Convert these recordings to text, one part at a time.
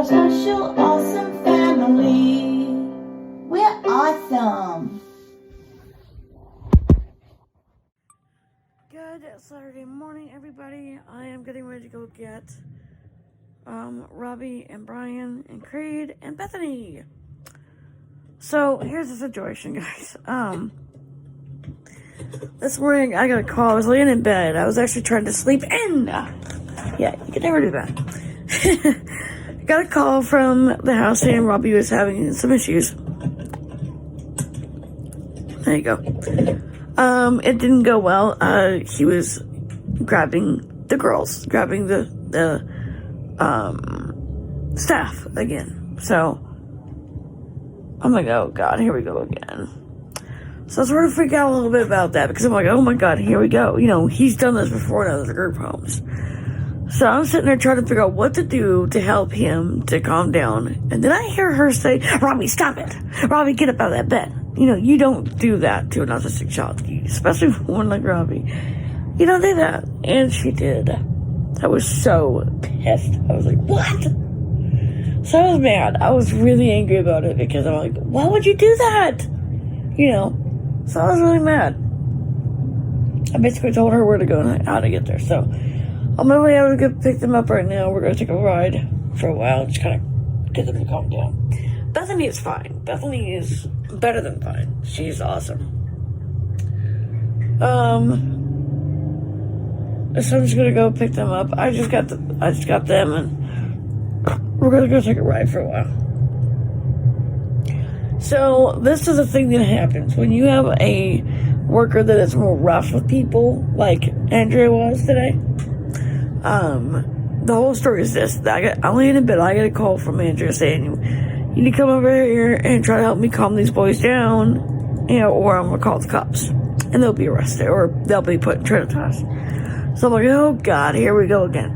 your special, awesome family. We're awesome. Good Saturday morning, everybody. I am getting ready to go get Robbie and Brian and Creed and Bethany. So here's the situation, guys. This morning I got a call. I was laying in bed. I was actually trying to sleep in. Yeah, you can never do that. Got a call from the house saying Robbie was having some issues. There you go. It didn't go well. He was grabbing the girls, grabbing the staff again. So I'm like, oh God, here we go again. So I sort of freak out a little bit about that because I'm like, oh my God, here we go. You know, he's done this before in other group homes. So I'm sitting there trying to figure out what to do to help him to calm down. And then I hear her say, Robbie, stop it. Robbie, get up out of that bed. You know, you don't do that to an autistic child, especially one like Robbie. You don't do that. And she did. I was so pissed. I was like, what? So I was mad. I was really angry about it because I'm like, why would you do that? You know, so I was really mad. I basically told her where to go and how to get there. So I'm on my way out to go pick them up right now. We're going to take a ride for a while, just kind of get them to calm down. Bethany is fine. Bethany is better than fine. She's awesome. So I'm just gonna go pick them up. I just got them, and we're gonna go take a ride for a while. So this is a thing that happens when you have a worker that is more rough with people, like Andrea was today. The whole story is this: I'm laying in bed. I get a call from Andrea saying, "You need to come over here and try to help me calm these boys down, you know, or I'm gonna call the cops, and they'll be arrested, or they'll be put in Trinitas." So I'm like, oh God, here we go again.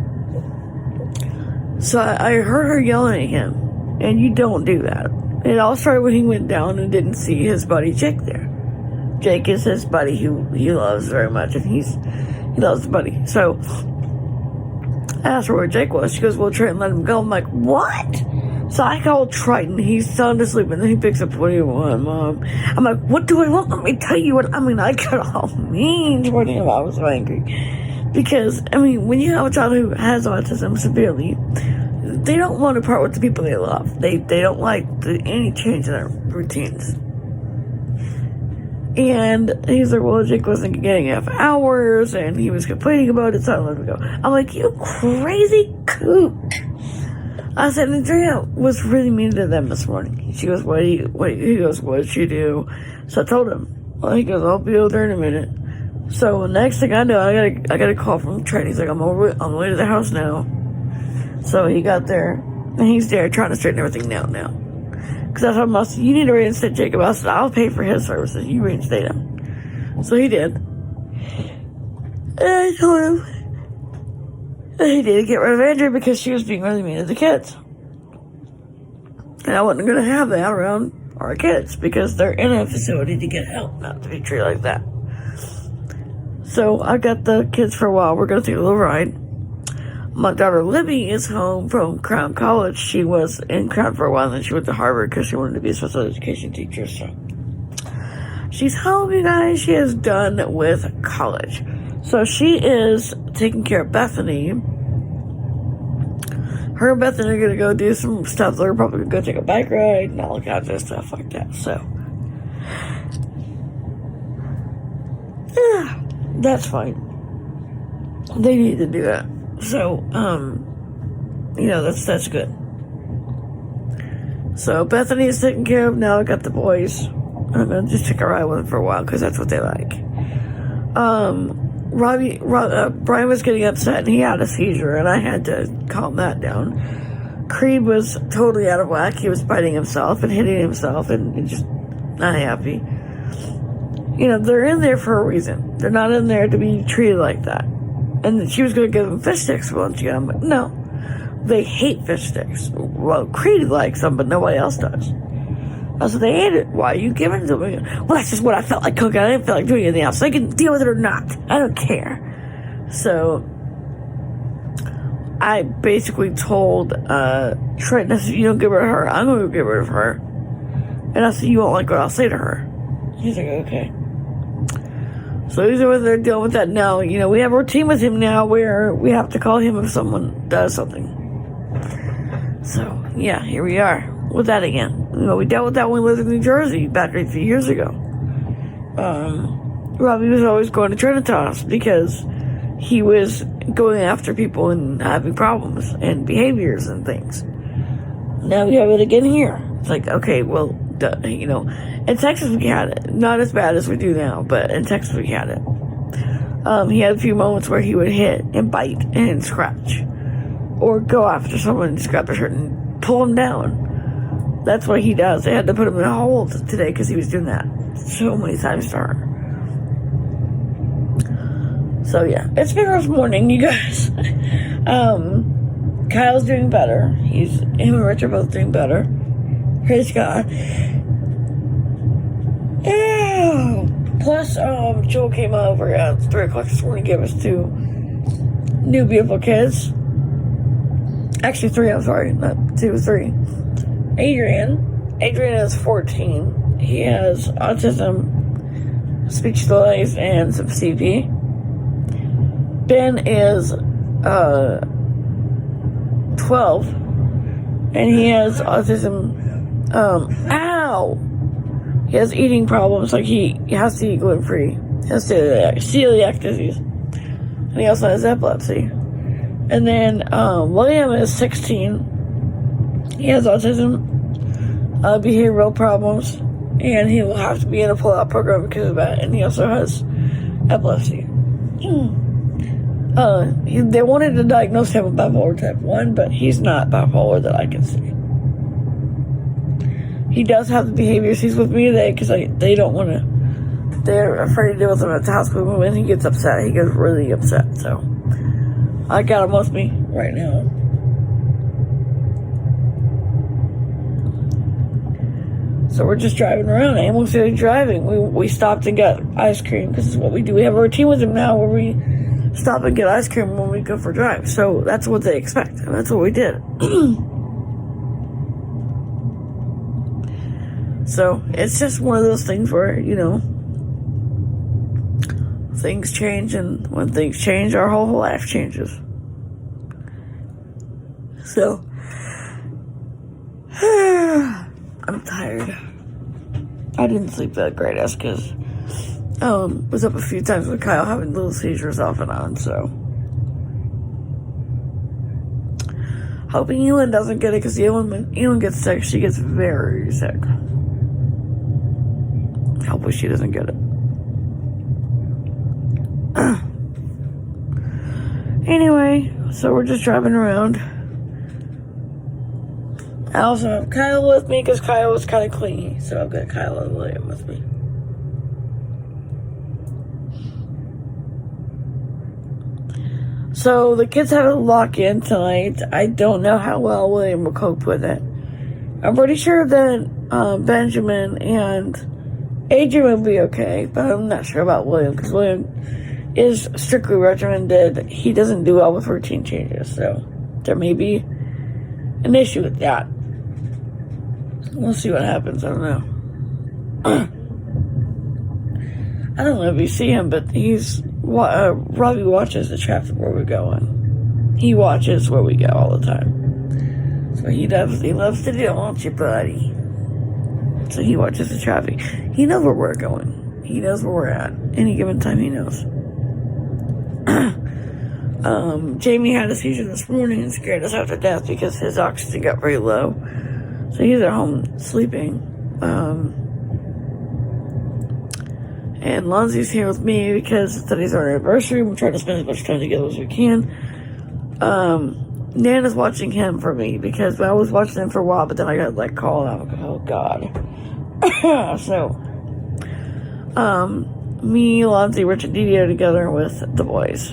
So I heard her yelling at him, and you don't do that. It all started when he went down and didn't see his buddy Jake there. Jake is his buddy who he loves very much, and he loves the buddy. So I asked her where Jake was. She goes, well, Trenton let him go. I'm like, what? So I called Triton. He's sound asleep, and then he picks up, what do you want, Mom? I'm like, what do I want? Let me tell you what. I mean, I got all mean toward him. I was so angry. Because, I mean, when you have a child who has autism severely, they don't want to part with the people they love. They don't like any change in their routines. And he's like, well, Jake wasn't getting enough hours, and he was complaining about it, so I let him go. I'm like, you crazy kook. I said, Andrea was really mean to them this morning. She goes, he goes, what did she do? So I told him. Well, he goes, I'll be over there in a minute. So next thing I know, I got a call from Trent. He's like, I'm on the way to the house now. So he got there, and he's there trying to straighten everything out now. Because I told him, you need to reinstate Jacob. I said, I'll pay for his services. You reinstate him. So he did. And I told him that he needed to get rid of Andrea because she was being really mean to the kids. And I wasn't going to have that around our kids because they're in a facility to get help, not to be treated like that. So I got the kids for a while. We're going to take a little ride. My daughter Libby is home from Crown College. She was in Crown for a while, and then she went to Harvard because she wanted to be a special education teacher. So she's home, you guys. She is done with college. So she is taking care of Bethany. Her and Bethany are going to go do some stuff. They're probably going to go take a bike ride and all kinds of stuff like that. So yeah, that's fine. They need to do that. So, you know, that's good. So Bethany is taken care of now. I got the boys. I'm gonna just take a ride with them for a while because that's what they like. Brian was getting upset and he had a seizure, and I had to calm that down. Creed was totally out of whack. He was biting himself and hitting himself and just not happy. You know, they're in there for a reason. They're not in there to be treated like that. And she was going to give them fish sticks once again, but no. They hate fish sticks. Well, Creed likes them, but nobody else does. I said, they hate it. Why are you giving it to me? Well, that's just what I felt like cooking. I didn't feel like doing anything else. So I can deal with it or not. I don't care. So I basically told Trent, I said, you don't get rid of her, I'm going to get rid of her. And I said, you won't like what I'll say to her. He's like, okay. So he's over there dealing with that now. You know, we have a routine with him now where we have to call him if someone does something. So, yeah, here we are with that again. You know, we dealt with that when we lived in New Jersey back a few years ago. Robbie was always going to Trinitas because he was going after people and having problems and behaviors and things. Now we have it again here. It's like, okay, well, you know, in Texas we had it. Not as bad as we do now, but in Texas we had it. He had a few moments where he would hit and bite and scratch. Or go after someone and grab their shirt and pull them down. That's what he does. They had to put him in a hold today because he was doing that so many times to her. So yeah, it's been a rough morning, you guys. Kyle's doing better. Him and Rich are both doing better. Praise God. Yeah. Plus, Joel came over at 3 o'clock this morning to give us 2 new beautiful kids. Actually 3, I'm sorry. Not 2, 3. Adrian is 14. He has autism, speech delays, and some CP. Ben is 12, and he has autism. He has eating problems, like he has to eat gluten-free. He has celiac disease, and he also has epilepsy. And then William is 16. He has autism, behavioral problems, and he will have to be in a pull-out program because of that. And he also has epilepsy. They wanted to diagnose him with bipolar type 1, but he's not bipolar that I can see. He does have the behaviors. He's with me today because they don't want to. They're afraid to deal with him at the hospital. When he gets upset, he gets really upset. So I got him with me right now. So we're just driving around. Aimlessly driving. We stopped and got ice cream because it's what we do. We have a routine with him now where we stop and get ice cream when we go for drives. So that's what they expect. And that's what we did. So it's just one of those things where, you know, things change, and when things change, our whole life changes. So I'm tired. I didn't sleep that great, that's because was up a few times with Kyle having little seizures off and on, so hoping Elin doesn't get it, because Elin gets sick, she gets very sick. Hopefully she doesn't get it. Anyway, so we're just driving around. I also have Kyle with me because Kyle was kind of clingy, so I've got Kyle and William with me. So the kids have a lock-in tonight. I don't know how well William will cope with it. I'm pretty sure that Benjamin and Adrian will be okay, but I'm not sure about William because William is strictly regimented. He doesn't do well with routine changes, so there may be an issue with that. We'll see what happens. I don't know. I don't know if you see him, but Robbie watches the traffic where we're going. He watches where we go all the time. So he loves to do, don't you, buddy? So he watches the traffic. He knows where we're going. He knows where we're at. Any given time, he knows. Jamie had a seizure this morning and scared us half to death because his oxygen got very low. So he's at home sleeping. And Lonzie's here with me because today's our anniversary. We're trying to spend as much time together as we can. Nana's watching him for me because I was watching him for a while, but then I got called out. Oh God. So, me, Lonzie, Rich, and Didi are together with the boys.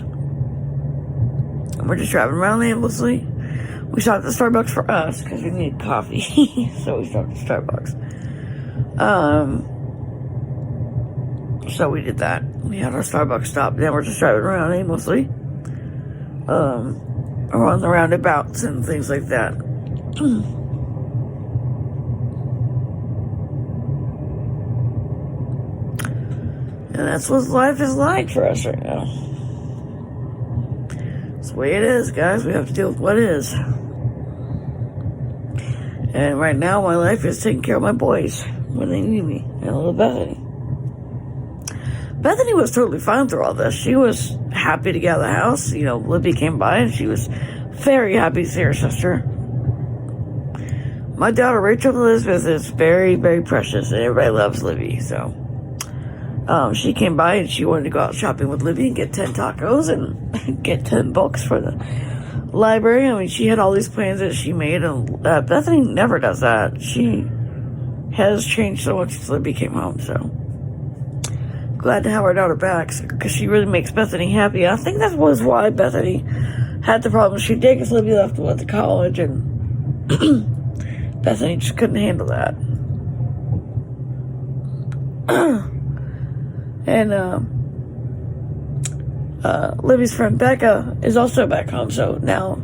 And we're just driving around aimlessly. We stopped at Starbucks for us because we needed coffee. So we stopped at Starbucks. So we did that. We had our Starbucks stop. Then we're just driving around aimlessly. or on the roundabouts and things like that. And that's what life is like for us right now. It's the way it is, guys. We have to deal with what is. And right now, my life is taking care of my boys when they need me. And little Bethany. Bethany was totally fine through all this. She was happy to get out of the house. You know, Libby came by and she was very happy to see her sister. My daughter, Rachel Elizabeth, is very, very precious. And everybody loves Libby, so... she came by and she wanted to go out shopping with Libby and get 10 tacos and get 10 books for the library. I mean, she had all these plans that she made, and Bethany never does that. She has changed so much since Libby came home, so glad to have our daughter back because she really makes Bethany happy. I think that was why Bethany had the problems she did, because Libby left and went to college, and Bethany just couldn't handle that. And Libby's friend Becca is also back home, so now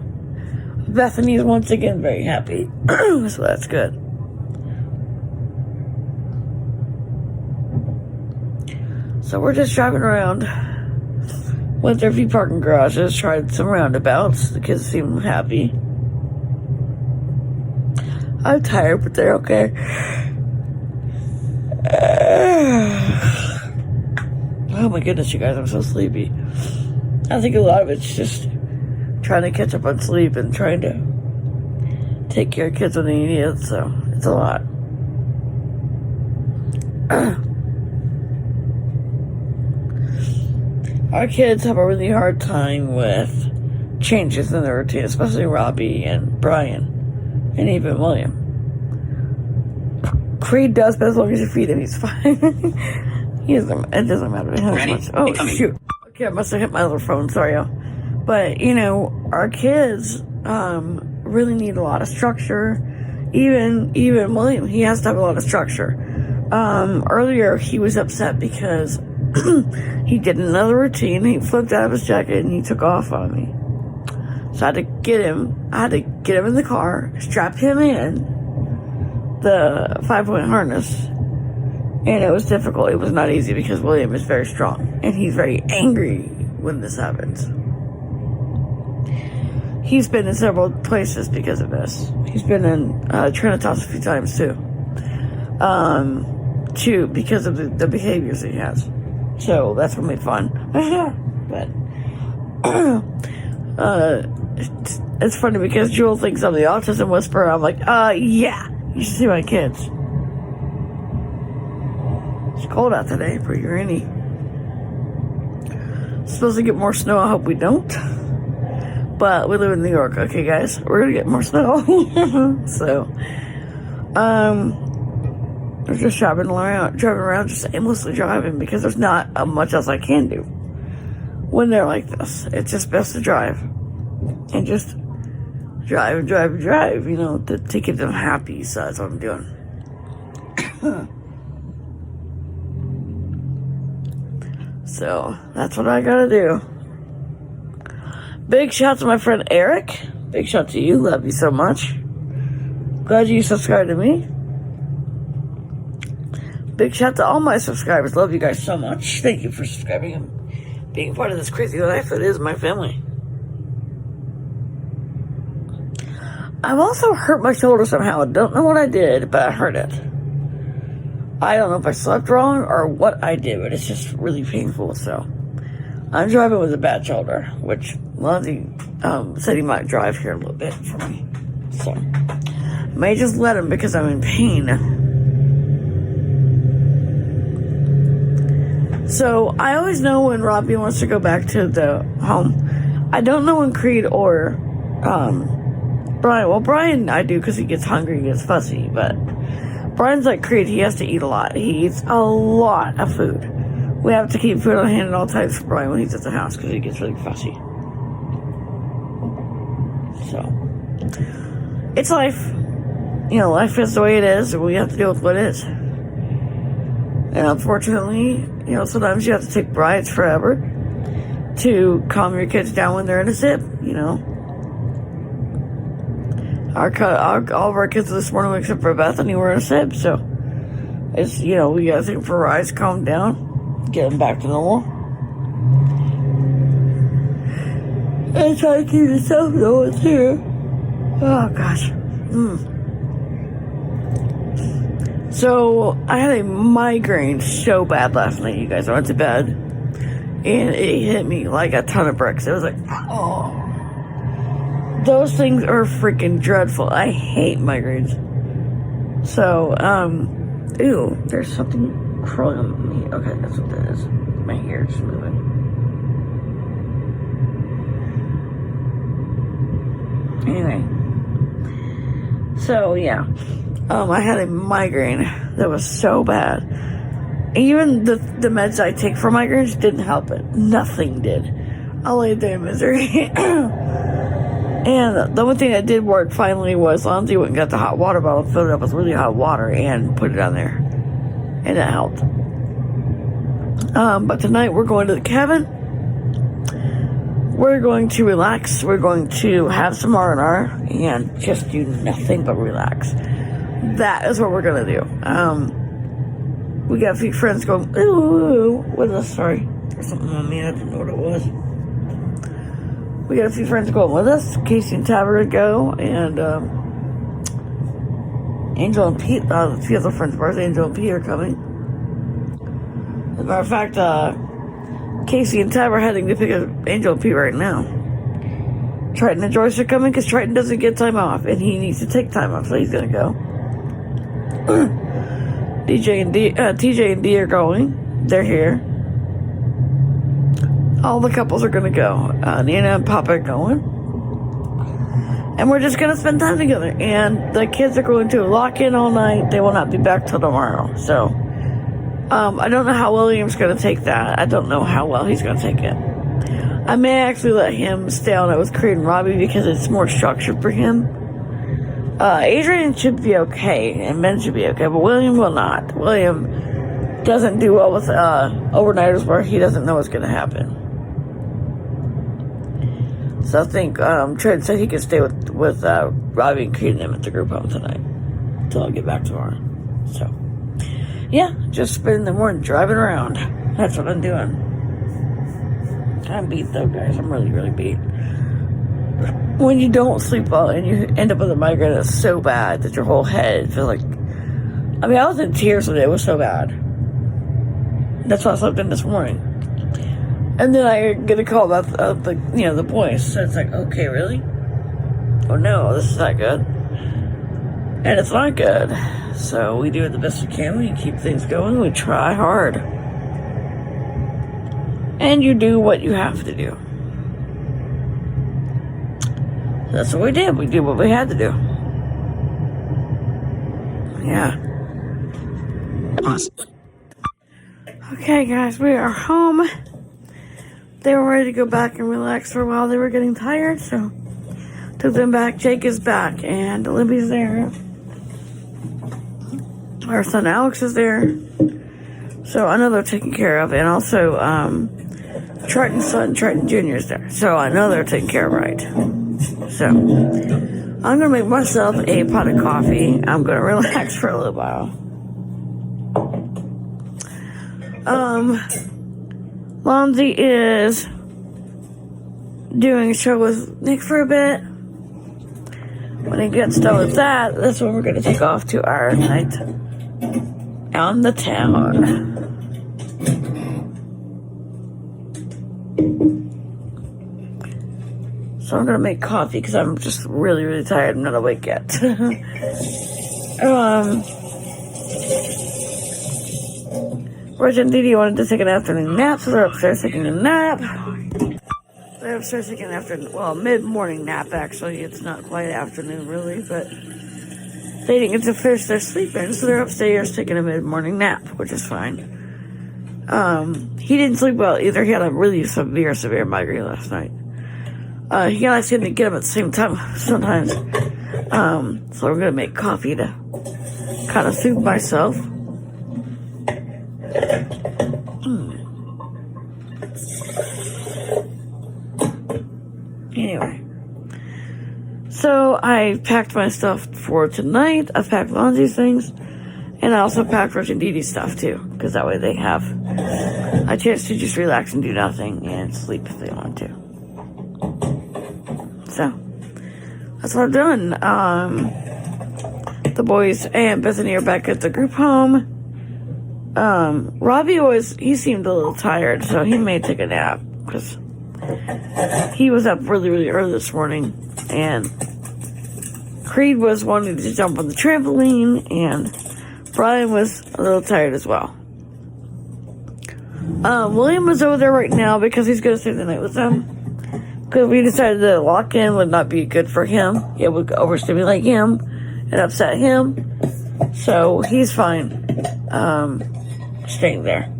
Bethany is once again very happy. So that's good. So we're just driving around. Went through a few parking garages, tried some roundabouts. The kids seem happy. I'm tired, but they're okay. Oh my goodness, you guys, I'm so sleepy. I think a lot of it's just trying to catch up on sleep and trying to take care of kids when they need it, so it's a lot. Our kids have a really hard time with changes in their routine, especially Robbie and Brian and even William. Creed does, but as long as you feed him, he's fine. It doesn't matter to him as much. Oh, shoot. Okay, I must have hit my other phone. Sorry, y'all. But, you know, our kids really need a lot of structure. Even William, he has to have a lot of structure. Earlier, he was upset because he did another routine. He flipped out of his jacket and he took off on me. So I had to get him in the car, strap him in the 5-point harness. And it was difficult. It was not easy because William is very strong. And he's very angry when this happens. He's been in several places because of this. He's been in Trinitas a few times too. Because of the behaviors he has. So that's what made fun. But it's funny because Jewel thinks I'm the autism whisperer. I'm like, yeah. You should see my kids. It's cold out today, pretty rainy. Supposed to get more snow. I hope we don't. But we live in New York. Okay, guys, we're gonna get more snow. So, we're just driving around, just aimlessly driving because there's not much else I can do when they're like this. It's just best to drive and just drive. You know, to keep them happy. So that's what I'm doing. So, that's what I gotta do. Big shout to my friend Eric. Big shout to you. Love you so much. Glad you subscribed to me. Big shout to all my subscribers. Love you guys so much. Thank you for subscribing and being part of this crazy life that is my family. I've also hurt my shoulder somehow. I don't know what I did, but I hurt it. I don't know if I slept wrong or what I did, but it's just really painful, so I'm driving with a bad shoulder, which Lonzie said he might drive here a little bit for me. So I may just let him because I'm in pain. So I always know when Robbie wants to go back to the home. I don't know when Creed or Brian. Well, Brian I do because he gets hungry, he gets fussy, but Brian's like Creed, he has to eat a lot. He eats a lot of food. We have to keep food on hand at all times for Brian when he's at the house because he gets really fussy. So, it's life. You know, life is the way it is, and we have to deal with what is. And unfortunately, you know, sometimes you have to take rides forever to calm your kids down when they're in a zip, you know. All of our kids this morning, except for Bethany, were in a sib. So it's, we gotta think for Rise, calm down, get them back to normal, and try to keep yourself no one's here. Oh gosh. So I had a migraine so bad last night, you guys. I went to bed and it hit me like a ton of bricks. It was like, oh. Those things are freaking dreadful. I hate migraines. So, ew, there's something crawling on me. Okay, that's what that is. My hair is moving. Anyway. So, yeah. I had a migraine that was so bad. Even the meds I take for migraines didn't help it. Nothing did. I laid there in misery. And the only thing that did work finally was Lonzie went and got the hot water bottle, filled it up with really hot water, and put it on there. And it helped. But tonight we're going to the cabin. We're going to relax. We're going to have some R&R and just do nothing but relax. That is what we're going to do. We got a few friends going, ooh, with us, sorry. There's something on me, I didn't know what it was. We got a few friends going with us. Casey and Tabitha go, and Angel and Pete, a few other friends of ours, Angel and Pete are coming. As a matter of fact, Casey and Tab are heading to pick up Angel and Pete right now. Triton and Joyce are coming because Triton doesn't get time off, and he needs to take time off, so he's going to go. TJ and D are going. They're here. All the couples are going to go. Nina and Papa are going. And we're just going to spend time together. And the kids are going to lock in all night. They will not be back till tomorrow. So, I don't know how William's going to take that. I don't know how well he's going to take it. I may actually let him stay on it with Creed and Robbie because it's more structured for him. Adrian should be okay, and Ben should be okay, but William will not. William doesn't do well with overnighters where he doesn't know what's going to happen. So I think Trent said he could stay with Robbie and Creed and them at the group home tonight until I get back tomorrow. So, yeah, just spending the morning driving around. That's what I'm doing. I'm beat though, guys. I'm really, really beat. When you don't sleep well and you end up with a migraine that's so bad that your whole head feels like... I mean, I was in tears when it was so bad. That's why I slept in this morning. And then I get a call about the boys. So it's like, okay, really? Oh no, this is not good. And it's not good. So we do the best we can. We keep things going. We try hard. And you do what you have to do. That's what we did. We did what we had to do. Yeah. Awesome. Okay, guys, we are home. They were ready to go back and relax for a while. They were getting tired, so took them back. Jake is back, and Libby's there. Our son Alex is there. So I know they're taken care of. And also, Triton's son, Triton Jr. is there. So I know they're taken care of right. So, I'm going to make myself a pot of coffee. I'm going to relax for a little while. Lonzie is doing a show with Nick for a bit. When he gets done with that, that's when we're going to take off to our night on the town. So I'm going to make coffee because I'm just really, really tired. I'm not awake yet. Roger and Didi wanted to take an afternoon nap, so they're upstairs taking a nap. They're upstairs taking an mid-morning nap, actually. It's not quite afternoon, really, but they didn't get to finish their sleep in, so they're upstairs taking a mid-morning nap, which is fine. He didn't sleep well either. He had a really severe migraine last night. He and I seem to get him at the same time sometimes. So we're going to make coffee to kind of soothe myself. Anyway. So, I packed my stuff for tonight. I packed Lonzie's things. And I also packed Rich and Dee Dee's stuff too. Because that way they have a chance to just relax and do nothing and sleep if they want to. So, that's what I've done. The boys and Bethany are back at the group home. Robbie he seemed a little tired, so he may take a nap. Because he was up really, really early this morning. And Creed was wanting to jump on the trampoline, and Brian was a little tired as well. William was over there right now because he's going to stay the night with them. Because we decided that lock-in would not be good for him. It would overstimulate him and upset him. So he's fine staying there.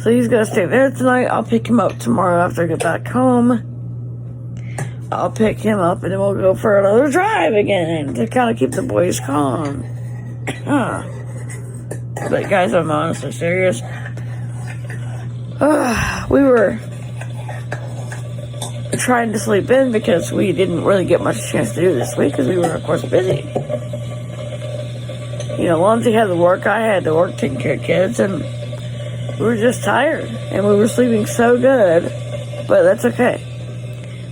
So he's going to stay there tonight. I'll pick him up tomorrow after I get back home. I'll pick him up and then we'll go for another drive again to kind of keep the boys calm. But guys, I'm honestly serious. We were trying to sleep in because we didn't really get much chance to do this week because we were, of course, busy. You know, Lonzie had to work, I had to work taking care of kids, and we were just tired. And we were sleeping so good, but that's okay.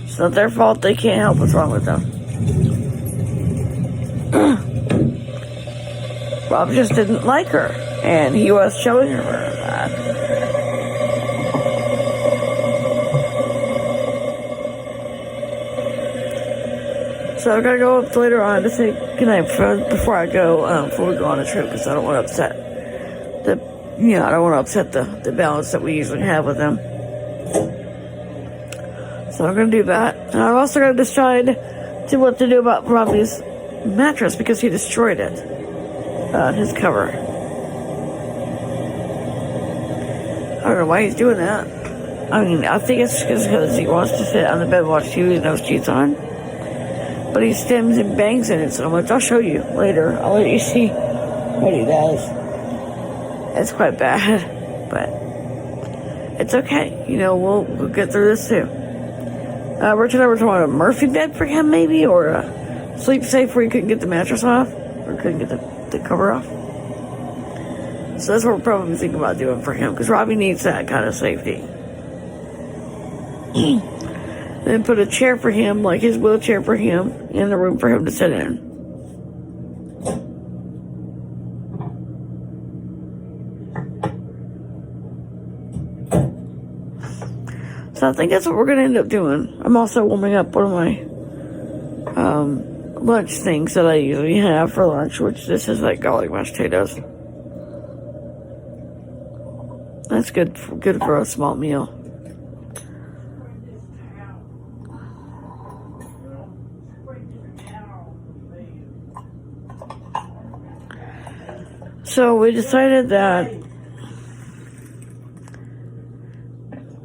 It's not their fault. They can't help what's wrong with them. Rob just didn't like her, and he was showing her that. So I gotta go up later on to say goodnight before I go, before we go on a trip, because I don't want to upset I don't want to upset the balance that we usually have with them. So I'm going to do that. And I've also got to decide what to do about Robbie's mattress because he destroyed it. His cover. I don't know why he's doing that. I mean, I think it's because he wants to sit on the bed and watch TV with no sheets on. But he stems and bangs in it so much. I'll show you later. I'll let you see what he does. It's quite bad. But it's okay. You know, we'll get through this too. Rich and I were talking about a Murphy bed for him, maybe, or a sleep safe where he couldn't get the mattress off, or couldn't get the cover off. So that's what we're probably thinking about doing for him, because Robbie needs that kind of safety. Then put a chair for him, like his wheelchair for him, in the room for him to sit in. So I think that's what we're going to end up doing. I'm also warming up one of my lunch things that I usually have for lunch, which this is like garlic mashed potatoes. That's good for a small meal. So we decided that.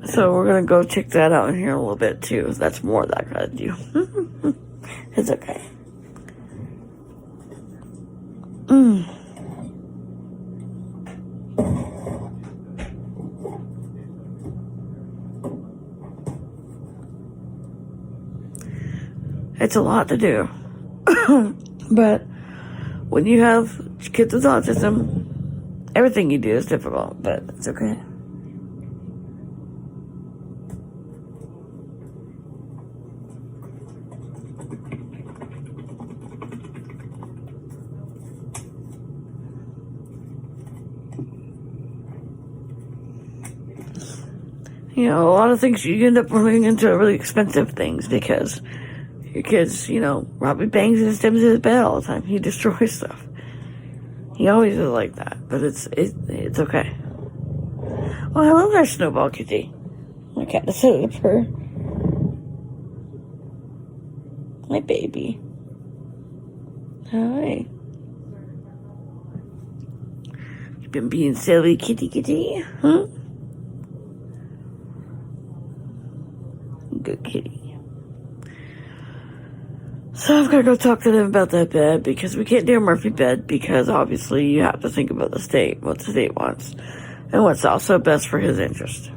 So we're going to go check that out in here a little bit too. That's more that I got to do. It's okay. It's a lot to do. But when you have kids with autism, everything you do is difficult, but it's okay. You know, a lot of things you end up running into really expensive things because your kids, you know, Robbie bangs and stems his bed all the time. He destroys stuff. He always is like that, but it's okay. Well, hello there, Snowball Kitty. My cat decided to purr. My baby. Hi. You've been being silly, kitty, huh? Good kitty. So I've got to go talk to them about that bed because we can't do a Murphy bed because obviously you have to think about the state, what the state wants, and what's also best for his interest.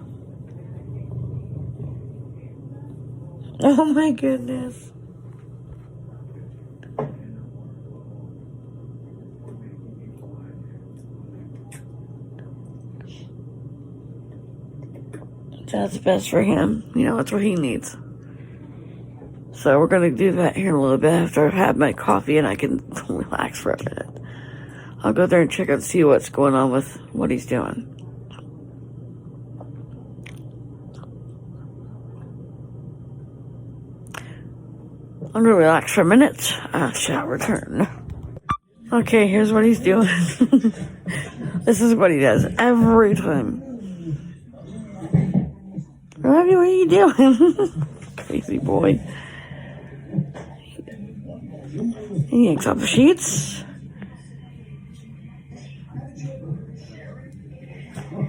Oh my goodness. That's best for him. You know, that's what he needs. So we're going to do that here in a little bit after I've had my coffee and I can relax for a minute. I'll go there and check out and see what's going on with what he's doing. I'm going to relax for a minute. I shall return. Okay, here's what he's doing. This is what he does every time. Robbie, what are you doing? Crazy boy. He yanks off the sheets.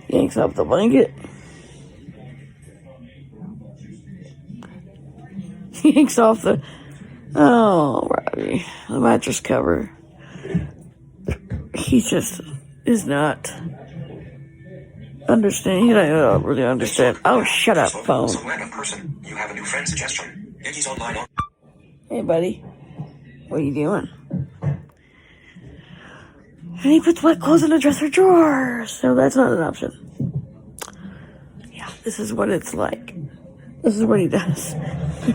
Yanks off the blanket. Yanks off the... Oh, Robbie. The mattress cover. He just is not understanding. He don't really understand. Oh, shut up, phone. You have a new friend suggestion. Iggy's online. Hey, buddy. What are you doing? And he puts wet clothes in the dresser drawer. So that's not an option. Yeah, this is what it's like. This is what he does.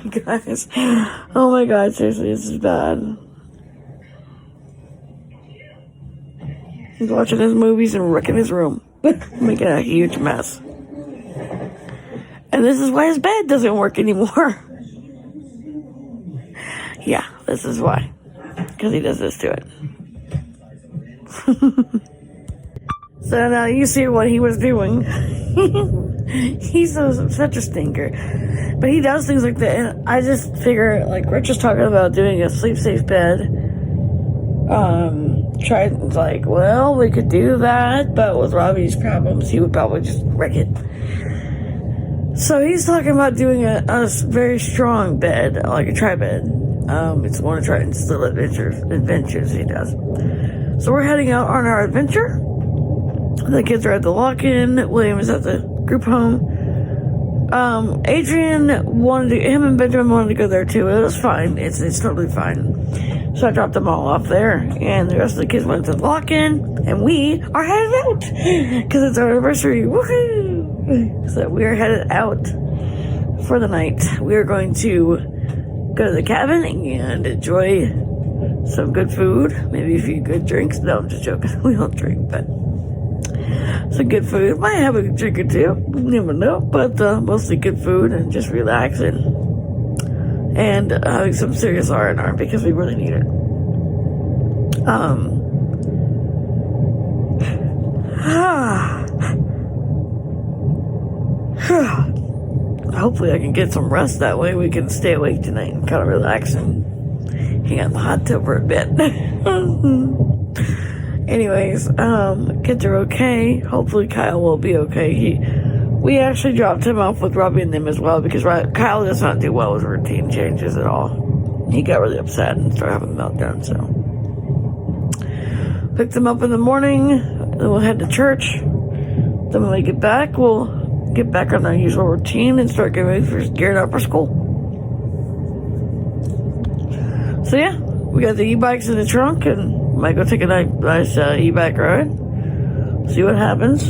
Guys. Oh my God, seriously, this is bad. He's watching his movies and wrecking his room. Making a huge mess. And this is why his bed doesn't work anymore. Yeah, this is why. Because he does this to it. So now you see what he was doing. He's such a stinker. But he does things like that. And I just figure, like, we're just talking about doing a sleep-safe bed. Tried, like, well, we could do that. But with Robbie's problems, he would probably just wreck it. So he's talking about doing a very strong bed, like a tri-bed. It's one of Triton's little adventures he does. So we're heading out on our adventure. The kids are at the lock-in. William is at the group home. Adrian him and Benjamin wanted to go there too. It was fine. It's totally fine. So I dropped them all off there, and the rest of the kids went to the lock-in, and we are headed out because it's our anniversary. Woohoo! So we are headed out for the night. We are going to go to the cabin and enjoy some good food, maybe a few good drinks. No, I'm just joking. We don't drink, but some good food. Might have a drink or two. You never know, but mostly good food and just relaxing and having some serious R&R because we really need it. Hopefully I can get some rest, that way we can stay awake tonight and kind of relax and hang out in the hot tub for a bit. Anyways, kids are okay. Hopefully Kyle will be okay. We actually dropped him off with Robbie and them as well because Kyle does not do well with routine changes at all. He got really upset and started having a meltdown, so picked them up in the morning, then we'll head to church. Then when we get back, we'll get back on our usual routine and start gearing up for school. So yeah, we got the e-bikes in the trunk and might go take a nice e-bike ride. See what happens.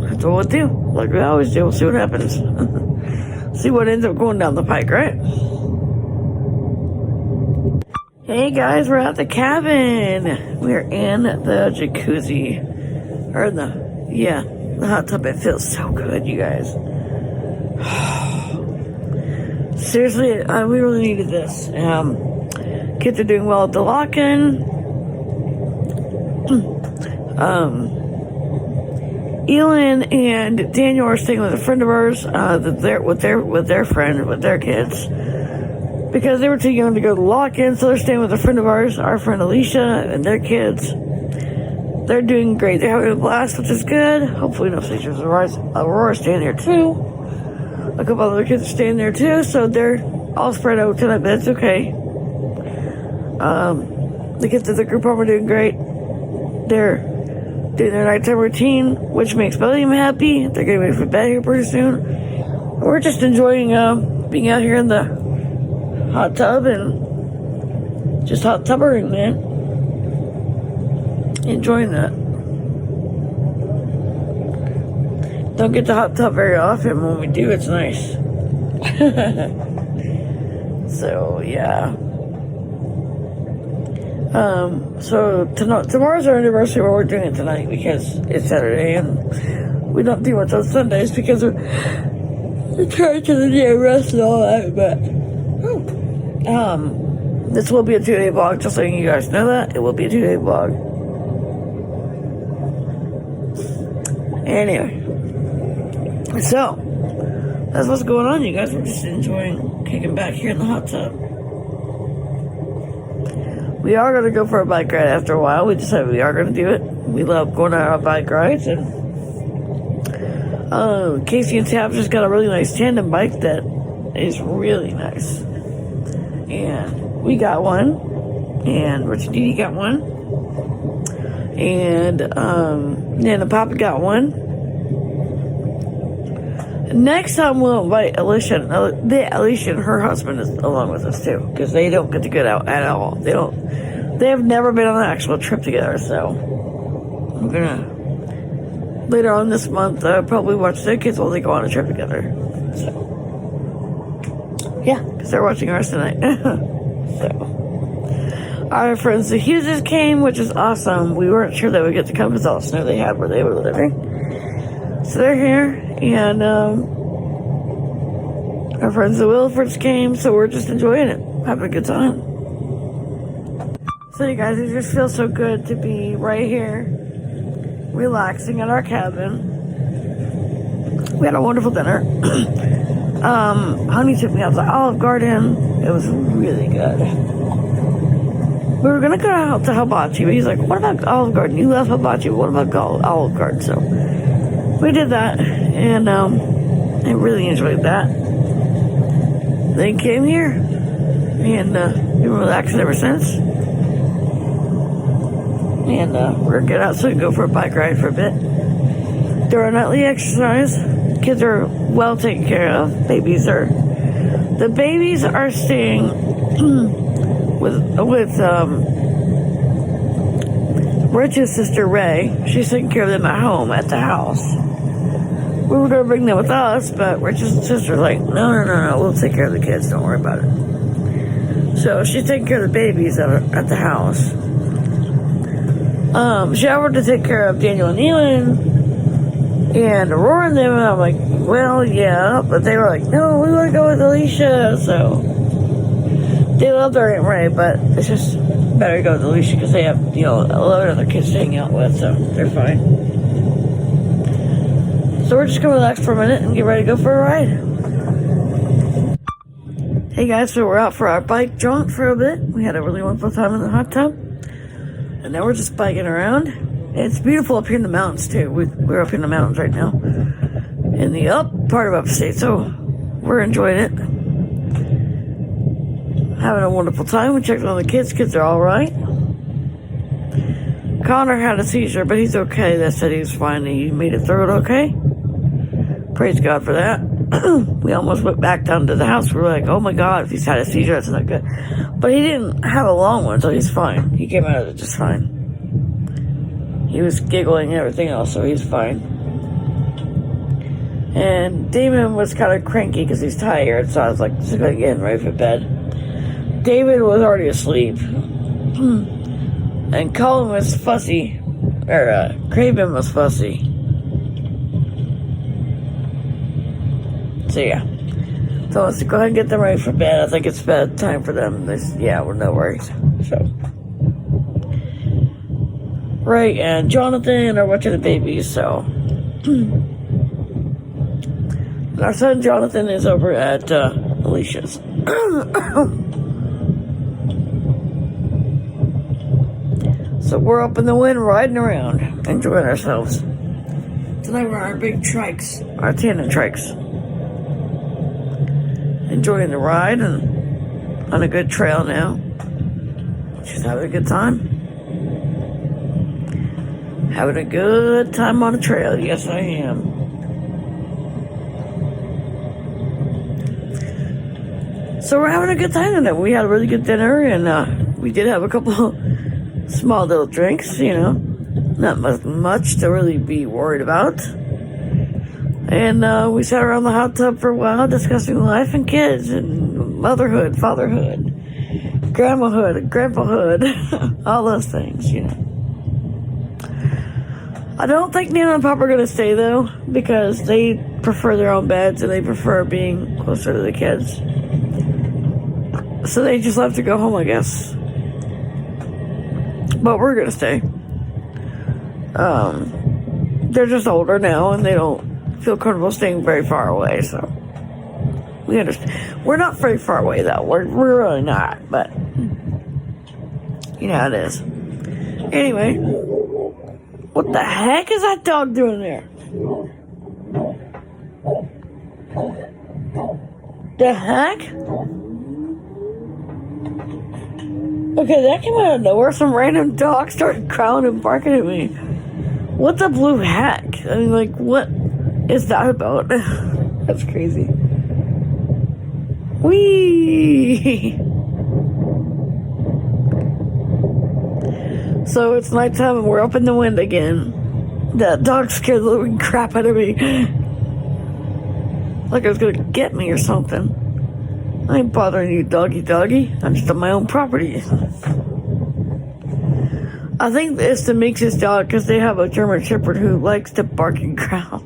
That's what we'll do. Like we always do. We'll see what happens. See what ends up going down the pike, right? Hey guys, we're at the cabin. We're in the jacuzzi. Or the hot tub. It feels so good, you guys. Seriously, we really needed this. Kids are doing well at the lock-in. Elin and Daniel are staying with a friend of ours. With their kids, because they were too young to go to lock-in, so they're staying with a friend of ours, our friend Alicia, and their kids. They're doing great. They're having a blast, which is good. Hopefully no seizures. Aurora's staying there too. A couple other kids are staying there too, so they're all spread out tonight, but it's okay. The kids at the group home are doing great. They're doing their nighttime routine, which makes William happy. They're getting ready for bed here pretty soon. We're just enjoying being out here in the hot tub and just hot tubbering, man. Enjoying that. Don't get the hot tub very often. When we do, it's nice. So, yeah. So tomorrow's our anniversary, but we're doing it tonight because it's Saturday and we don't do much on Sundays because we're trying to the day of rest and all that, but this will be a 2-day vlog, just letting you guys know that. It will be a 2-day vlog. Anyway. So, that's what's going on, you guys. We're just enjoying kicking back here in the hot tub. We are going to go for a bike ride after a while. We decided we are going to do it. We love going on our bike rides. And Casey and Tab just got a really nice tandem bike that is really nice. And we got one. And Rich and Dee got one. And Nana Papa got one. Next time we'll invite Alicia and her husband is along with us too, because they don't get to get out at all. They have never been on an actual trip together, so I'm gonna later on this month probably watch their kids while they go on a trip together. So yeah, because they're watching ours tonight. So our friends the Hugheses came, which is awesome. We weren't sure they would get to come because all the snow they had where they were living. So they're here, and our friends the Wilfords came, so we're just enjoying it, having a good time. So you guys, it just feels so good to be right here, relaxing at our cabin. We had a wonderful dinner. Honey took me out to Olive Garden. It was really good. We were gonna go out to Hibachi, but he's like, "What about Olive Garden? You love Hibachi, but what about Olive Garden?" So we did that, and I really enjoyed that. They came here, and we've been relaxing ever since. And we're gonna get out so we can go for a bike ride for a bit. Do our nightly exercise. Kids are well taken care of. The babies are staying with Rich's sister Ray. She's taking care of them at home at the house. We were going to bring them with us, but Rich's sister's like, no, we'll take care of the kids, don't worry about it. So she's taking care of the babies at the house. She offered to take care of Daniel and Elin and Aurora and them, and I'm like, well, yeah, but they were like, no, we want to go with Alicia. So they love their Aunt Ray, but it's just better to go with Alicia because they have, 11 other kids to hang out with, so they're fine. So we're just gonna relax for a minute and get ready to go for a ride. Hey guys, so we're out for our bike jaunt for a bit. We had a really wonderful time in the hot tub. And now we're just biking around. It's beautiful up here in the mountains too. We're up in the mountains right now. In the up part of upstate, so we're enjoying it. Having a wonderful time. We checked on the kids. Kids are alright. Connor had a seizure, but he's okay. They said he was fine. He made it through it okay. Praise God for that. We almost went back down to the house. We were like, oh my God, if he's had a seizure, that's not good. But he didn't have a long one, so he's fine. He came out of it just fine. He was giggling and everything else, so he's fine. And Damon was kind of cranky because he's tired, so I was like, just going to get him ready for bed. David was already asleep. And Colin was fussy. Craven was fussy. So yeah. So let's go ahead and get them ready for bed. I think it's bedtime for them. We're no worries. So. Ray and Jonathan are watching the babies, so. Our son Jonathan is over at Alicia's. So we're up in the wind riding around, enjoying ourselves. Tonight we're on our big trikes, our tandem trikes. Enjoying the ride and on a good trail now. Just having a good time. Having a good time on a trail. Yes, I am. So we're having a good time tonight. We had a really good dinner, and we did have a couple small little drinks, not much to really be worried about. And we sat around the hot tub for a while discussing life and kids and motherhood, fatherhood, grandmahood, and grandpahood, all those things, I don't think Nana and Papa are going to stay, though, because they prefer their own beds and they prefer being closer to the kids. So they just love to go home, I guess. But we're going to stay. They're just older now and they don't feel comfortable staying very far away, so we understand. We're not very far away, though. We're really not, but you know how it is. Anyway, what the heck is that dog doing there? The heck? Okay, that came out of nowhere. Some random dog started growling and barking at me. What the blue heck? I mean, what is that about? That's crazy. Whee! So it's nighttime and we're up in the wind again. That dog scared the living crap out of me. Like it was gonna get me or something. I ain't bothering you, doggy. I'm just on my own property. I think it's the Meeks' dog because they have a German Shepherd who likes to bark and growl.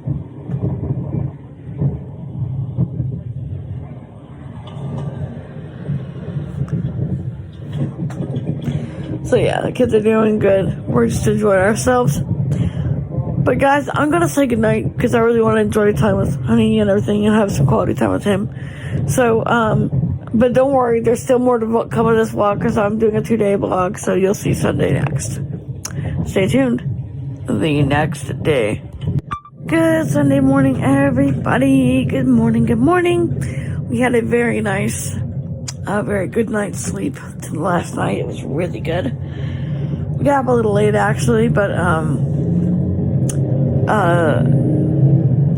So yeah, the kids are doing good. We're just enjoying ourselves. But guys, I'm gonna say goodnight because I really want to enjoy time with Honey and everything and have some quality time with him. So, but don't worry, there's still more to come of this vlog because I'm doing a 2-day vlog, so you'll see Sunday next. Stay tuned. The next day. Good Sunday morning, everybody. Good morning. We had a very nice, very good night's sleep last night. It was really good. We got up a little late actually, but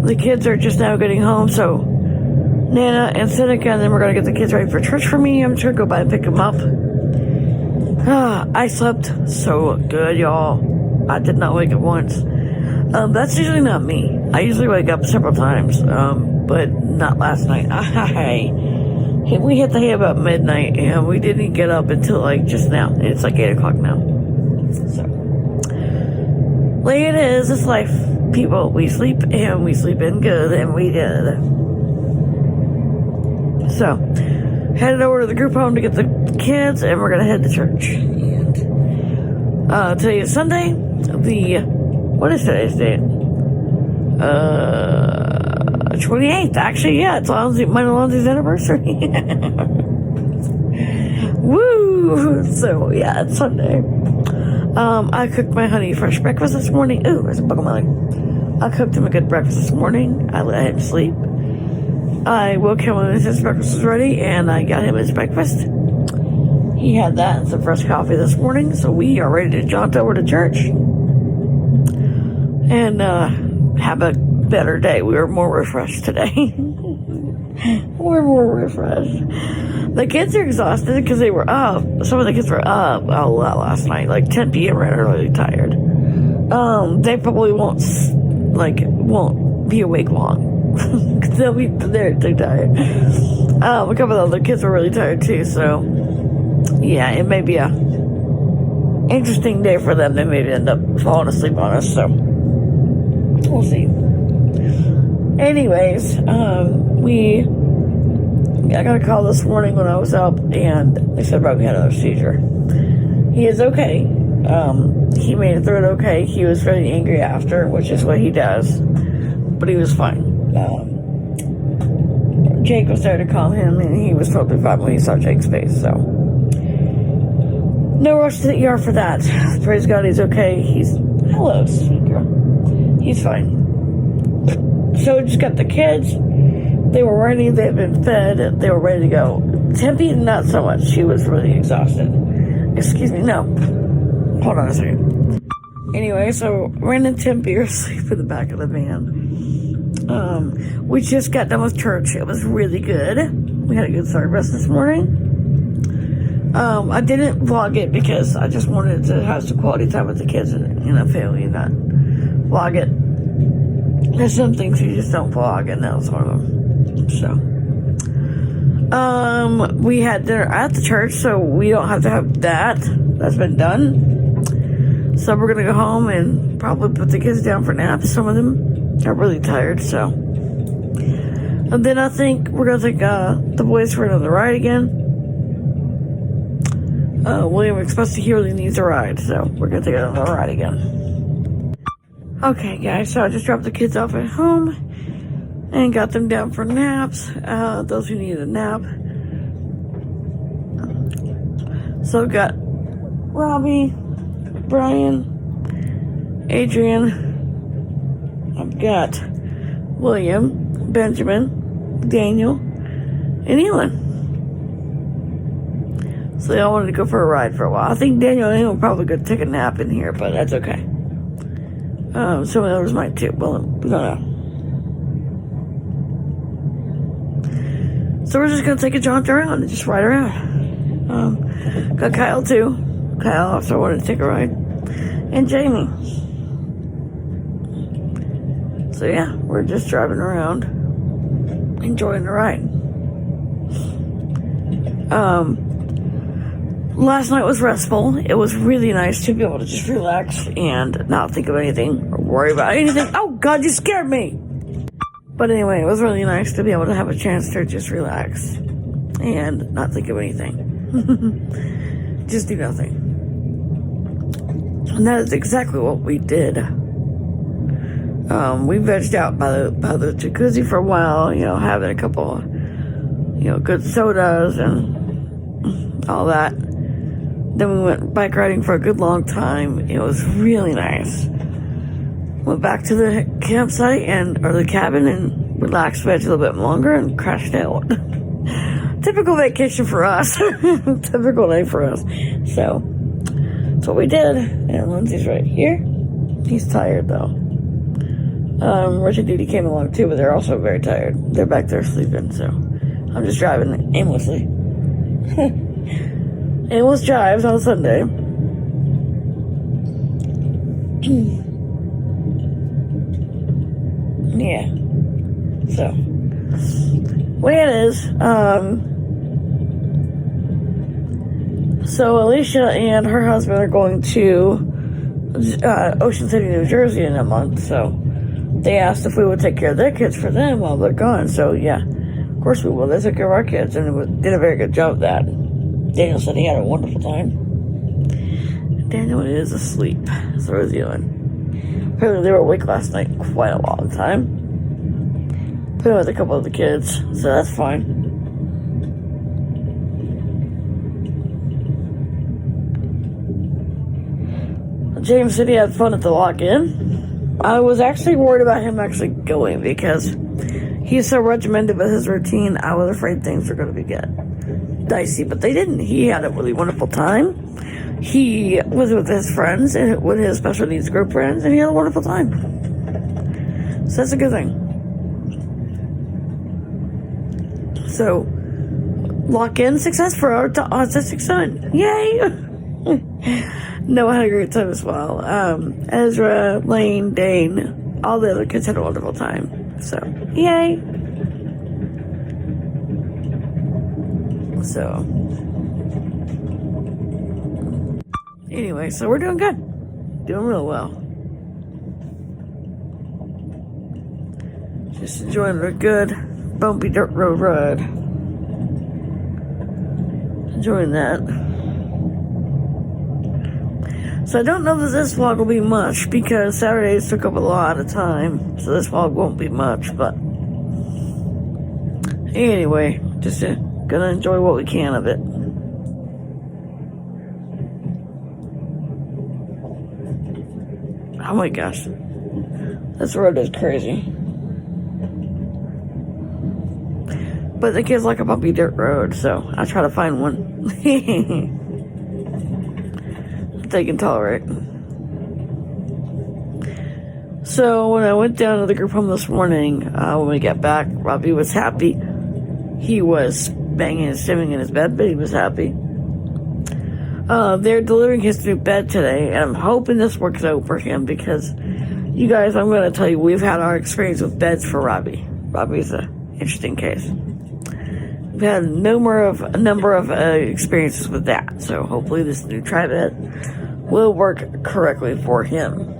the kids are just now getting home, so Nana and Seneca, and then we're gonna get the kids ready for church for me. I'm just gonna go by and pick them up. I slept so good, y'all. I did not wake up once. That's usually not me. I usually wake up several times, but not last night. We hit the hay about midnight, and we didn't get up until just now. It's 8 o'clock now. So, it is. It's life, people. We sleep, and we sleep in good, and we did. So, headed over to the group home to get the kids, and we're gonna head to church. And today is Sunday. What is today's date? 28th. Actually, yeah, it's mine and Lonzie's anniversary. Woo! So yeah, it's Sunday. I cooked my honey fresh breakfast this morning. Ooh, there's a bug on my leg. I cooked him a good breakfast this morning. I let him sleep. I woke him when his breakfast was ready, and I got him his breakfast. He had that and some fresh coffee this morning, so we are ready to jaunt over to church and have a better day. We were more refreshed today. We're more refreshed. The kids are exhausted because they were up. Some of the kids were up a lot last night, 10 p.m. really tired. They probably won't be awake long. They're too tired. A couple of the other kids were really tired too, so yeah, it may be a interesting day for them. They may end up falling asleep on us, so we'll see. Anyways, I got a call this morning when I was up, and they said Robbie had another seizure. He is okay. He made it through it okay. He was very angry after, which is what he does, but he was fine. Jake was there to calm him, and he was totally fine when he saw Jake's face, so no rush to the ER for that. Praise God, he's okay. Hello, sweet girl. He's fine. So we just got the kids. They were ready. They had been fed. They were ready to go. Tempe, not so much. She was really exhausted. Excuse me. No. Hold on a second. Anyway, so Ren and Tempe are asleep in the back of the van. We just got done with church. It was really good. We had a good service this morning. I didn't vlog it because I just wanted to have some quality time with the kids and, family and not vlog it. There's some things you just don't vlog, and that was one of them. So, we had dinner at the church, so we don't have to have that. That's been done. So we're gonna go home and probably put the kids down for naps. Some of them are really tired, so. And then I think we're gonna take the boys for another ride again. William especially he really needs a ride, so we're gonna take another ride again. Okay, guys, so I just dropped the kids off at home and got them down for naps. Those who need a nap. So I've got Robbie, Brian, Adrian. I've got William, Benjamin, Daniel, and Elon. So they all wanted to go for a ride for a while. I think Daniel and Elon will probably go take a nap in here, but that's okay. Some of the others might too. Well, we don't know. So we're just gonna take a jaunt around and just ride around. Got Kyle too. Kyle also wanted to take a ride. And Jamie. So yeah, we're just driving around, enjoying the ride. Last night was restful. It was really nice to be able to just relax and not think of anything or worry about anything. Oh God, you scared me! But anyway, it was really nice to be able to have a chance to just relax and not think of anything. Just do nothing. And that is exactly what we did. We vegged out by the jacuzzi for a while, having a couple, good sodas and all that. Then we went bike riding for a good long time. It was really nice. Went back to the campsite or the cabin and relaxed, veg a little bit longer and crashed out. Typical vacation for us. Typical day for us. So, that's what we did. And Lindsay's right here. He's tired though. Rich and Dee came along too, but they're also very tired. They're back there sleeping, so I'm just driving aimlessly. Aimless drives on Sunday. Yeah. So, way it is. So Alicia and her husband are going to Ocean City, New Jersey in a month, so they asked if we would take care of their kids for them while they're gone. So yeah, of course we will. They took care of our kids and did a very good job of that. Daniel said he had a wonderful time. Daniel is asleep. So is Ewan. Apparently they were awake last night quite a long time. Put him with a couple of the kids, so that's fine. James said he had fun at the lock-in. I was actually worried about him actually going because he's so regimented with his routine. I was afraid things were going to get dicey, but they didn't. He had a really wonderful time. He was with his friends and with his special needs group friends, and he had a wonderful time. So that's a good thing. So, lock-in success for our autistic son. Yay! Noah had a great time as well. Ezra, Lane, Dane, all the other kids had a wonderful time. So, yay! So, anyway, so we're doing good. Doing real well. Just enjoying a good, bumpy dirt road ride. Enjoying that. So I don't know that this vlog will be much because Saturdays took up a lot of time. So this vlog won't be much, but anyway, just gonna enjoy what we can of it. Oh my gosh. This road is crazy. But the kids like a bumpy dirt road, so I try to find one they can tolerate. So when I went down to the group home this morning, when we got back, Robbie was happy. He was banging and stimming in his bed, but he was happy. They're delivering his new bed today, and I'm hoping this works out for him because, you guys, I'm going to tell you, we've had our experience with beds for Robbie. Robbie's an interesting case. We've had a number of experiences with that, so hopefully this new tri-bed will work correctly for him.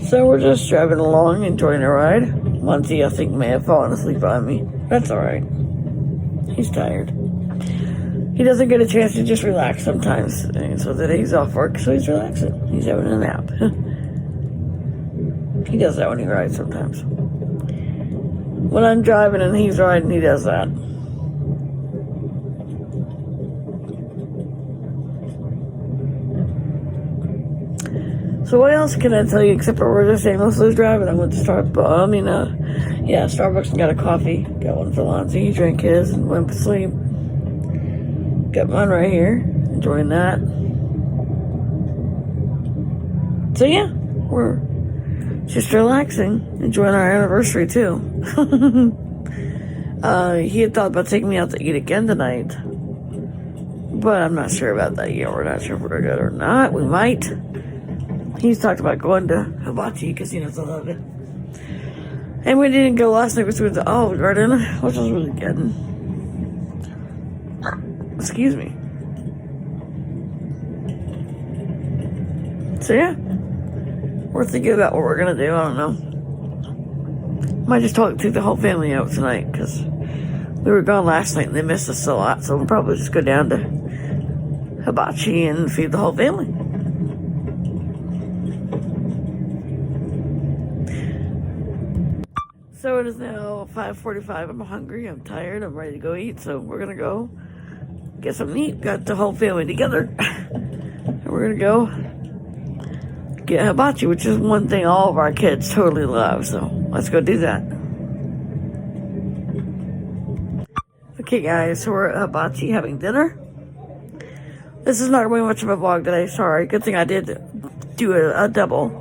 So we're just driving along, enjoying the ride. Lonzie, I think, may have fallen asleep on me. That's alright. He's tired. He doesn't get a chance to just relax sometimes. And so today he's off work, so he's relaxing. He's having a nap. He does that when he rides sometimes. When I'm driving and he's riding, he does that. So what else can I tell you except for we're just aimlessly driving? I went to Starbucks and got a coffee. Got one for Lonzie. He drank his and went to sleep. Got mine right here. Enjoying that. So yeah, we're just relaxing. Enjoying our anniversary too. He had thought about taking me out to eat again tonight. But I'm not sure about that yet. We're not sure if we're good or not. We might. He's talked about going to Hibachi because he knows I love it. And we didn't go last night because we went to Olive Garden, which was really good. Excuse me. So yeah, we're thinking about what we're going to do. I don't know. Might just take the whole family out tonight because we were gone last night and they missed us a lot. So we'll probably just go down to Hibachi and feed the whole family. So it is now 5:45. I'm hungry. I'm tired. I'm ready to go eat. So we're going to go get something to eat. Got the whole family together. And we're going to go get hibachi, which is one thing all of our kids totally love. So let's go do that. Okay, guys. So we're at hibachi having dinner. This is not really much of a vlog today. Sorry. Good thing I did do a double.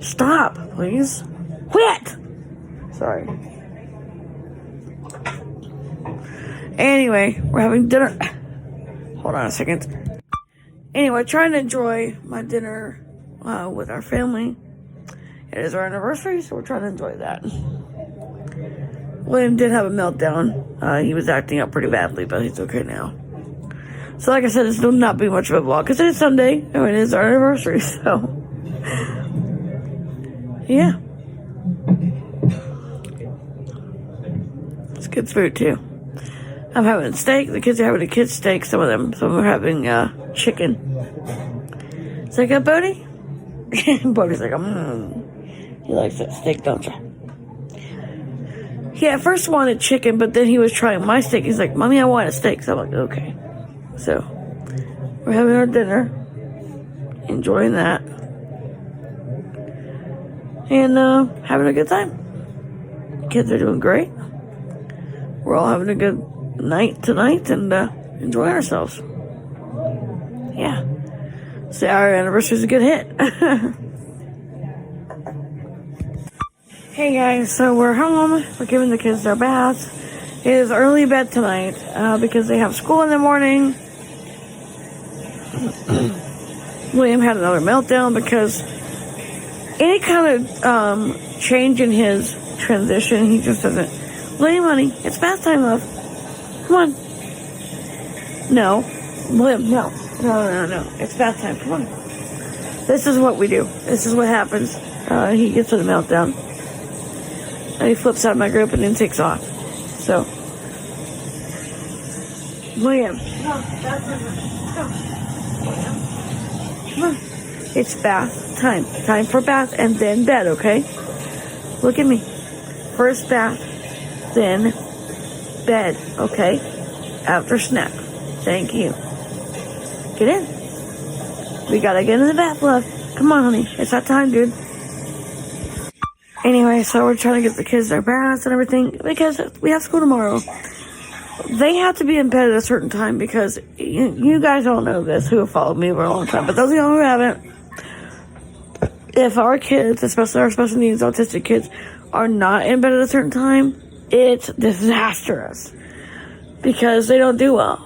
Stop, please. Quit! Sorry. Anyway, we're having dinner. Hold on a second. Anyway, trying to enjoy my dinner with our family. It is our anniversary, so we're trying to enjoy that. William did have a meltdown. He was acting up pretty badly, but he's okay now. So like I said, this will not be much of a vlog because it is Sunday and it is our anniversary, so yeah. It's good food too. I'm having steak. The kids are having a kid's steak, some of them. Some are having chicken. Is that good, Bodie? Bodie's like, He likes that steak, don't you? He at first wanted chicken, but then he was trying my steak. He's like, Mommy, I want a steak. So I'm like, okay. So, we're having our dinner. Enjoying that. And having a good time. Kids are doing great. We're all having a good night tonight and enjoying ourselves. Yeah. So our anniversary is a good hit. Hey guys, so we're home. We're giving the kids their baths. It is early bed tonight because they have school in the morning. William had another meltdown because any kind of change in his transition, he just doesn't. William, honey, it's bath time, love. Come on. No. William, no. No. It's bath time. Come on. This is what we do. This is what happens. He gets a meltdown. And he flips out of my grip and then takes off. So. William. No, bath time. Go. Come on. It's bath time. Time for bath and then bed, okay? Look at me. First bath, then bed, okay? After snack. Thank you. Get in. We gotta get in the bath, love. Come on, honey. It's that time, dude. Anyway, so we're trying to get the kids their baths and everything because we have school tomorrow. they have to be in bed at a certain time because you guys all know this who have followed me for a long time, but those of y'all who haven't, if our kids, especially our special needs autistic kids, are not in bed at a certain time, it's disastrous because they don't do well.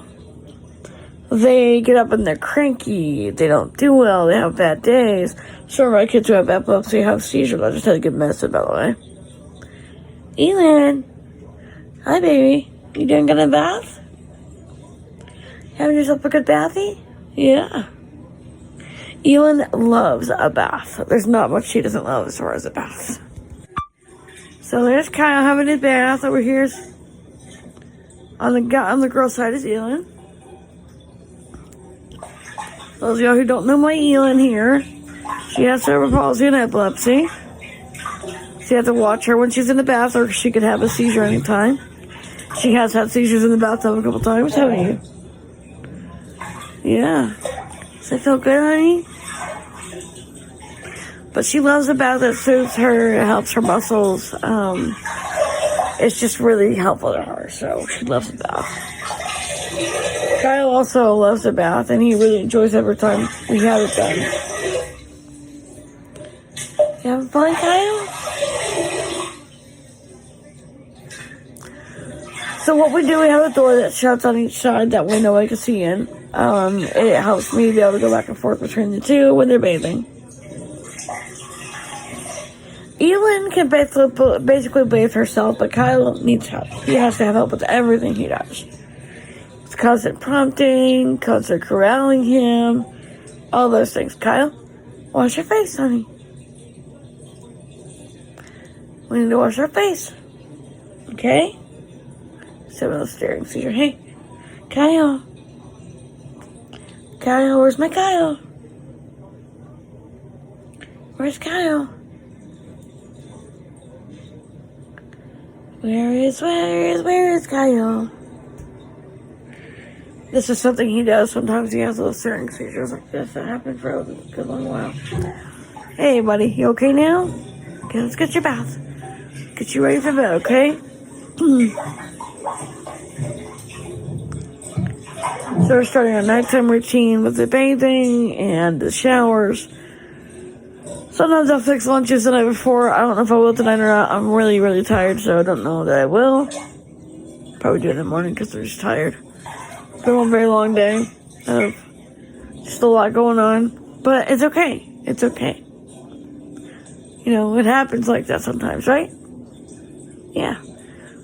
They get up and they're cranky, they don't do well, they have bad days. Some of our kids who have epilepsy have seizures. I just had a good medicine, by the way. Elin, hi baby. You doing good in the bath? Having yourself a good bathy? Yeah. Elin loves a bath. There's not much she doesn't love as far as a bath. So there's Kyle having his bath. Over here's on the girl's side is Elin. Those of y'all who don't know my Elin here, she has cerebral palsy and epilepsy. So you have to watch her when she's in the bath, or she could have a seizure anytime. She has had seizures in the bathtub a couple times, haven't you? Yeah. Does that feel good, honey? But she loves the bath. It soothes her. It helps her muscles. It's just really helpful to her, so she loves the bath. Kyle also loves the bath, and he really enjoys every time we have it done. You having fun, Kyle? So what we do, we have a door that shuts on each side that way nobody can see in. It helps me be able to go back and forth between the two when they're bathing. Elin can basically bathe herself, but Kyle needs help. He has to have help with everything he does. It's constant prompting, constant corralling him, all those things. Kyle, wash your face, honey. We need to wash our face. Okay? So with the staring seizure. Hey, Kyle. Kyle, where's my Kyle? Where's Kyle? Where is Kyle? This is something he does. Sometimes he has little staring seizures like this that happen for a good long while. Hey, buddy, you okay now? Okay, let's get your bath. Get you ready for bed, okay? So we're starting our nighttime routine with the bathing and the showers. Sometimes I'll fix lunches the night before. I don't know if I will tonight or not. I'm really, really tired, so I don't know that I will. Probably do it in the morning because I'm just tired. It's been a very long day. Just a lot going on. But it's okay. It's okay. You know, it happens like that sometimes, right? Yeah.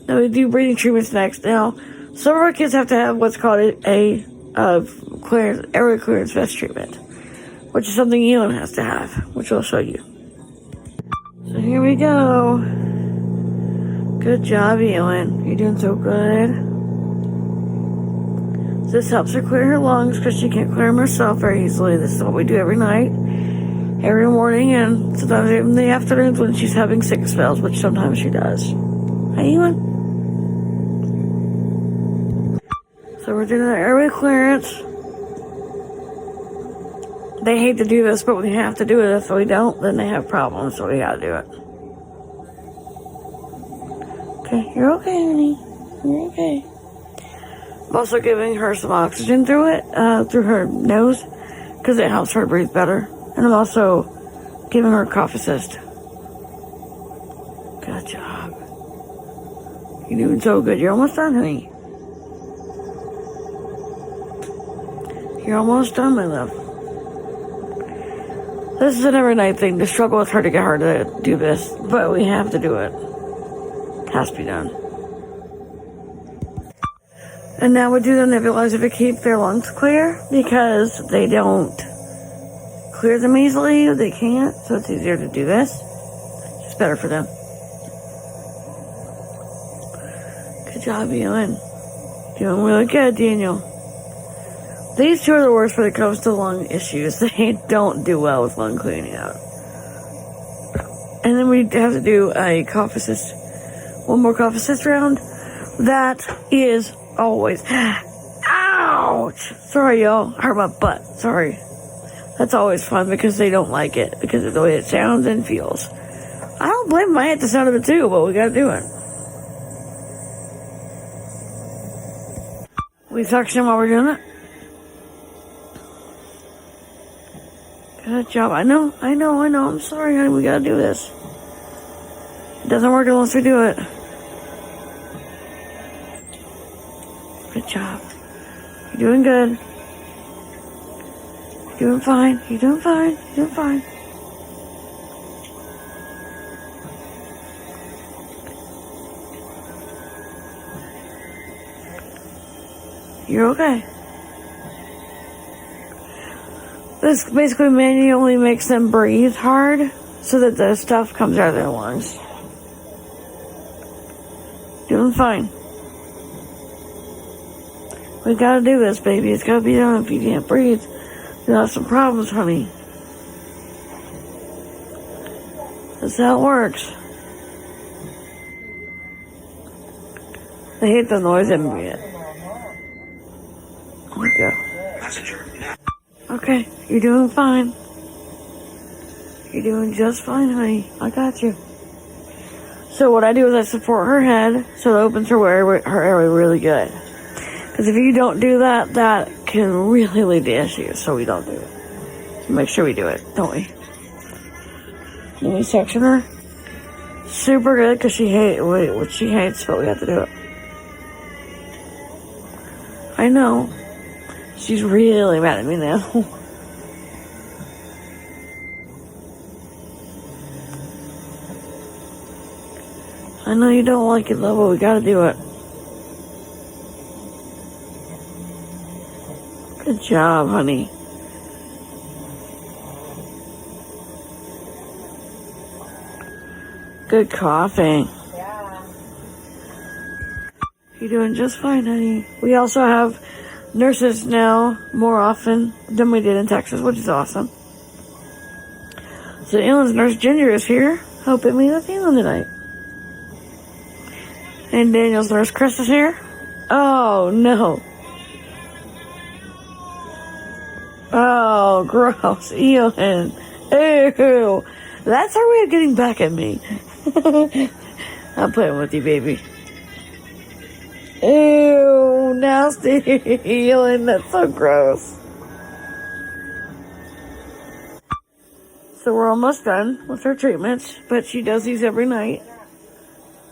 Now we do breathing treatments next. Now, some of our kids have to have what's called a airway clearance vest treatment, which is something Elin has to have, which I'll show you. So here we go. Good job, Elin. You're doing so good. This helps her clear her lungs because she can't clear them herself very easily. This is what we do every night, every morning, and sometimes even in the afternoons when she's having sick spells, which sometimes she does. Hi, Elin. So we're doing the airway clearance. They hate to do this, but we have to do it. If we don't, then they have problems, so we gotta do it. Okay, you're okay, honey. You're okay. I'm also giving her some oxygen through it, through her nose, because it helps her breathe better. And I'm also giving her a cough assist. Good job. You're doing so good. You're almost done, honey. You're almost done, my love. This is an every night thing. The struggle with her to get her to do this, but we have to do it. It has to be done. And now we do the nebulizer to keep their lungs clear because they don't clear them easily. They can't, so it's easier to do this. It's better for them. Good job, Elin. Doing really good, Daniel. These two are the worst when it comes to lung issues. They don't do well with lung cleaning out. And then we have to do a cough assist. One more cough assist round. That is always... Ouch! Sorry, y'all. Hurt my butt. Sorry. That's always fun because they don't like it. Because of the way it sounds and feels. I don't blame them. I hate the sound of it too, but we gotta do it. We suction while we're doing it. Good job. I know. I'm sorry, honey. We gotta do this. It doesn't work unless we do it. Good job. You're doing good. You're doing fine. You're doing fine. You're doing fine. You're okay. This basically manually makes them breathe hard so that the stuff comes out of their lungs. Doing fine. We gotta do this, baby. It's gotta be done. If you can't breathe, you'll have some problems, honey. That's how it works. I hate the noise in me. There we go. Passenger now. Okay, you're doing fine. You're doing just fine, honey. I got you. So what I do is I support her head so it opens her airway really good. Because if you don't do that, that can really lead to issues. So we don't do it. So make sure we do it, don't we? When we section her, super good because she hates what she hates, but we have to do it. I know. She's really mad at me now. I know you don't like it, though, but we gotta do it. Good job, honey. Good coughing. You're doing just fine, honey. We also have nurses now more often than we did in Texas, which is awesome. So Ellen's nurse Ginger is here, helping me with Ellen tonight. And Daniel's nurse Chris is here. Oh no. Oh, gross. Ellen. Ew. That's her way of getting back at me. I'm playing with you, baby. Ew, nasty. Ellen, that's so gross. So we're almost done with her treatments, but she does these every night.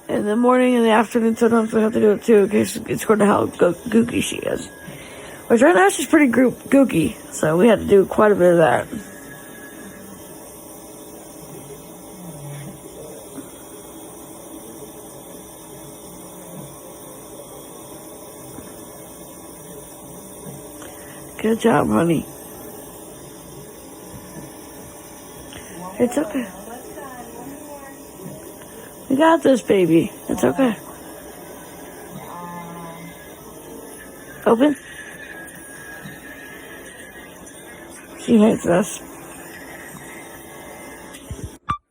In the morning and the afternoon, sometimes we have to do it too, because it's according to how gooky she is. Which right now she's pretty gooky, so we had to do quite a bit of that. Good job, honey. It's okay. We got this, baby. It's okay. Open. She hates us.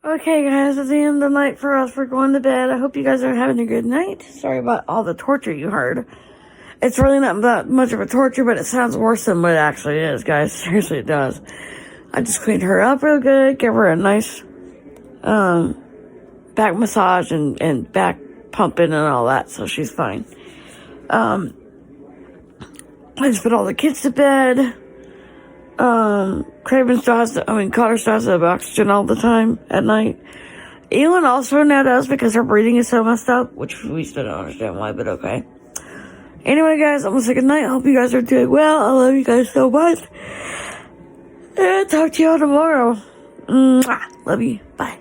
Okay, guys, it's the end of the night for us. We're going to bed. I hope you guys are having a good night. Sorry about all the torture you heard. It's really not that much of a torture, but it sounds worse than what it actually is, guys. Seriously, it does. I just cleaned her up real good, gave her a nice back massage and back pumping and all that, so she's fine. I just put all the kids to bed. Craven still has Connor still has to have oxygen all the time at night. Elin also now does because her breathing is so messed up, which we still don't understand why, but okay. Anyway, guys, I'm gonna say good night. I hope you guys are doing well. I love you guys so much. And talk to you all tomorrow. Mwah. Love you. Bye.